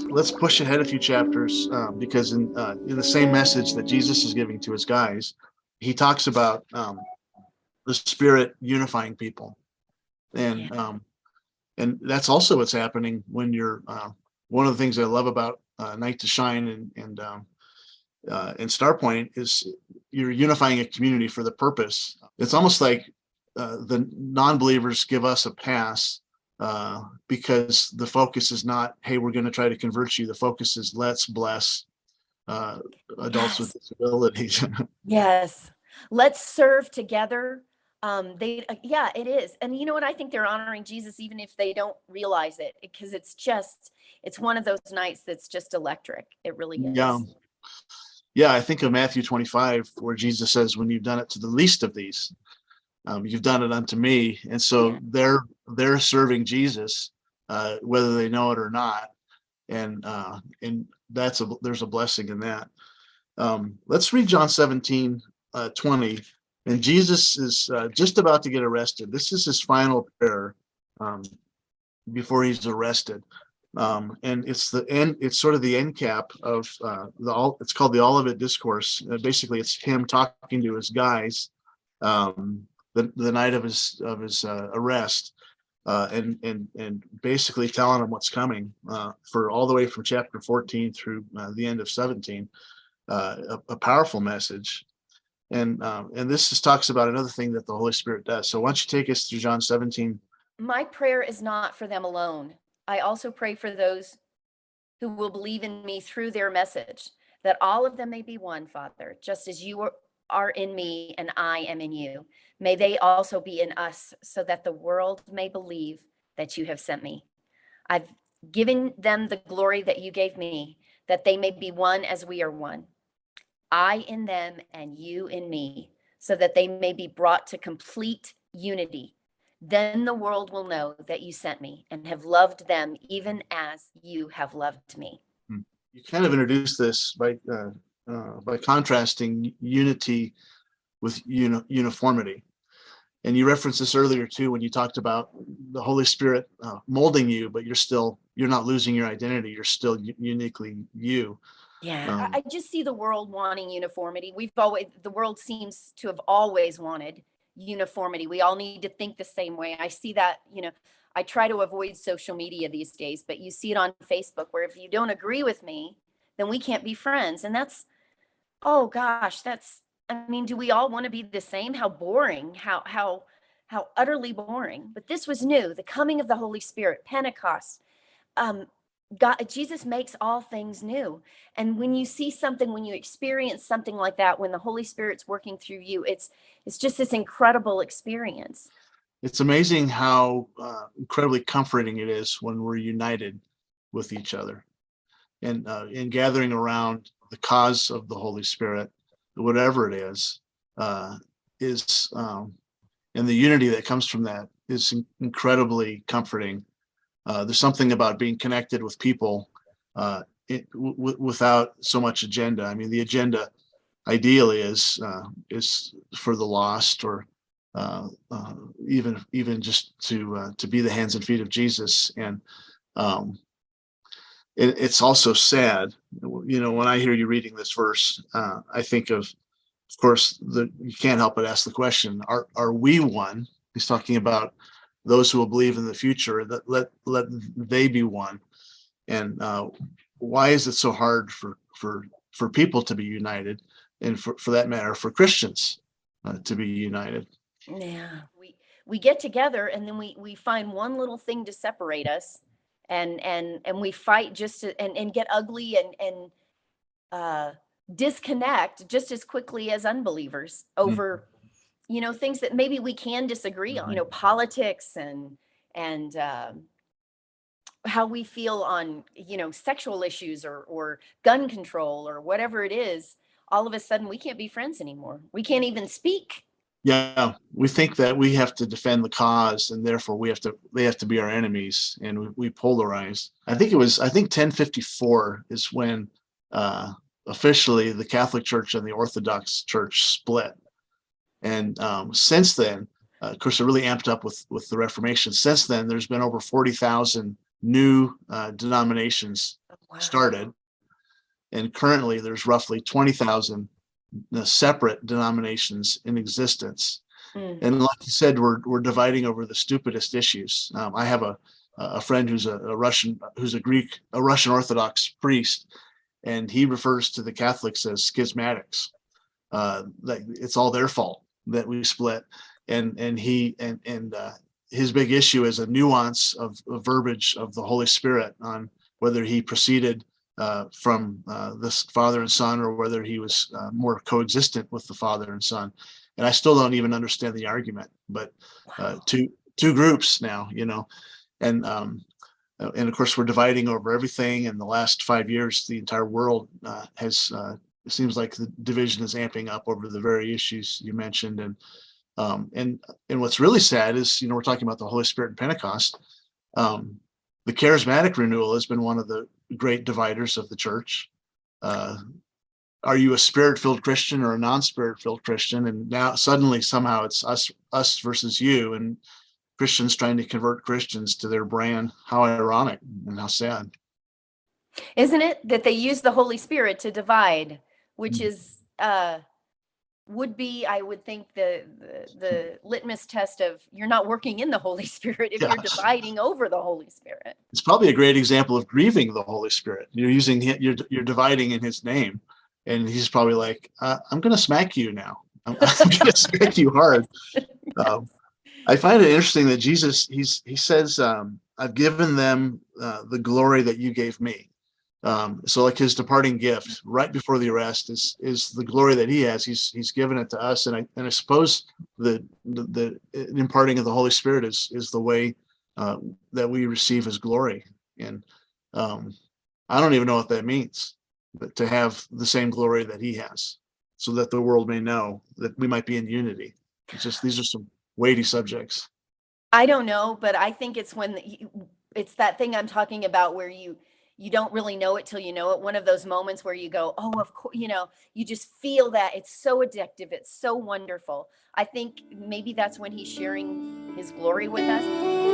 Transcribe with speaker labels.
Speaker 1: let's push ahead a few chapters because in the same message that Jesus is giving to his guys, he talks about the Spirit unifying people, and and that's also what's happening when you're. One of the things I love about Night to Shine and Starpoint is you're unifying a community for the purpose. It's almost like the non-believers give us a pass because the focus is not, hey, we're going to try to convert you. The focus is let's bless adults with disabilities.
Speaker 2: Yes. Let's serve together. Yeah, it is. And you know what? I think they're honoring Jesus even if they don't realize it, because it's one of those nights that's just electric. It really is.
Speaker 1: Yeah. I think of Matthew 25, where Jesus says, when you've done it to the least of these, you've done it unto me. And so they're serving Jesus, whether they know it or not. And there's a blessing in that. Let's read John 17:20. And Jesus is just about to get arrested. This is his final prayer before he's arrested. And it's the end. It's sort of the end cap of it's called the Olivet Discourse. Basically, it's him talking to his guys the night of his arrest, and basically telling them what's coming for all the way from chapter 14 through the end of 17. A powerful message. And this just talks about another thing that the Holy Spirit does. So why don't you take us through John 17?
Speaker 2: My prayer is not for them alone. I also pray for those who will believe in me through their message, that all of them may be one, Father, just as you are in me and I am in you. May they also be in us, so that the world may believe that you have sent me. I've given them the glory that you gave me, that they may be one as we are one. I in them and you in me, so that they may be brought to complete unity. Then the world will know that you sent me and have loved them even as you have loved me.
Speaker 1: You kind of introduced this by contrasting unity with uniformity. And you referenced this earlier too, when you talked about the Holy Spirit molding you, but you're not losing your identity. You're still uniquely you.
Speaker 2: Yeah, I just see the world wanting uniformity. The world seems to have always wanted uniformity. We all need to think the same way. I see that, I try to avoid social media these days, but you see it on Facebook, where if you don't agree with me, then we can't be friends. And oh gosh, do we all want to be the same? How boring, how utterly boring. But this was new, the coming of the Holy Spirit, Pentecost. Jesus makes all things new. And when you see something, when you experience something like that, when the Holy Spirit's working through you, it's just this incredible experience.
Speaker 1: It's amazing how incredibly comforting it is when we're united with each other and gathering around the cause of the Holy Spirit, whatever it is, and the unity that comes from that is incredibly comforting. There's something about being connected with people without so much agenda. I mean, the agenda ideally is for the lost, or even just to be the hands and feet of Jesus. And it's also sad, when I hear you reading this verse, I think of course, you can't help but ask the question: Are we one? He's talking about those who will believe in the future, that let they be one. And why is it so hard for people to be united, and for that matter for Christians to be united?
Speaker 2: Yeah, we get together and then we find one little thing to separate us, and we fight and get ugly and disconnect just as quickly as unbelievers over things that maybe we can disagree on, politics and how we feel on, sexual issues or gun control or whatever it is. All of a sudden we can't be friends anymore. We can't even speak.
Speaker 1: Yeah, we think that we have to defend the cause, and therefore they have to be our enemies, and we polarize. I think 1054 is when officially the Catholic Church and the Orthodox Church split. And since then, of course, it really amped up with the Reformation. Since then, there's been over 40,000 new denominations
Speaker 2: Wow.
Speaker 1: started. And currently there's roughly 20,000 separate denominations in existence.
Speaker 2: Mm.
Speaker 1: And like you said, we're dividing over the stupidest issues. I have a friend who's a Russian Orthodox priest, and he refers to the Catholics as schismatics. Like it's all their fault that we split. And his big issue is a nuance of verbiage of the Holy Spirit on whether he proceeded from this Father and Son, or whether he was more coexistent with the Father and Son. And I still don't even understand the argument. But
Speaker 2: Wow.
Speaker 1: two groups now, and of course we're dividing over everything. In the last 5 years, the entire world has. It seems like the division is amping up over the very issues you mentioned, and what's really sad is, we're talking about the Holy Spirit and Pentecost. The charismatic renewal has been one of the great dividers of the church. Are you a spirit-filled Christian or a non-spirit-filled Christian? And now suddenly somehow it's us versus you, and Christians trying to convert Christians to their brand. How ironic and how sad.
Speaker 2: Isn't it that they use the Holy Spirit to divide, which
Speaker 1: Mm.
Speaker 2: is would be, I would think, the litmus test of you're not working in the Holy Spirit if
Speaker 1: Yeah,
Speaker 2: you're dividing over the Holy Spirit.
Speaker 1: it's probably a great example of grieving the Holy Spirit. You're using you're dividing in His name, and He's probably like, "I'm going to smack you now. I'm going to smack you hard." Um, I find it interesting that Jesus, he says, "I've given them the glory that you gave me." So like his departing gift right before the arrest is the glory that he has. He's given it to us, and I suppose the imparting of the Holy Spirit is the way that we receive His glory. And I don't even know what that means, but to have the same glory that He has, so that the world may know that we might be in unity. It's just, these are some weighty subjects.
Speaker 2: I don't know, but I think it's it's that thing I'm talking about where you don't really know it till you know it. One of those moments where you go, oh, of course, you just feel that it's so addictive. It's so wonderful. I think maybe that's when he's sharing his glory with us.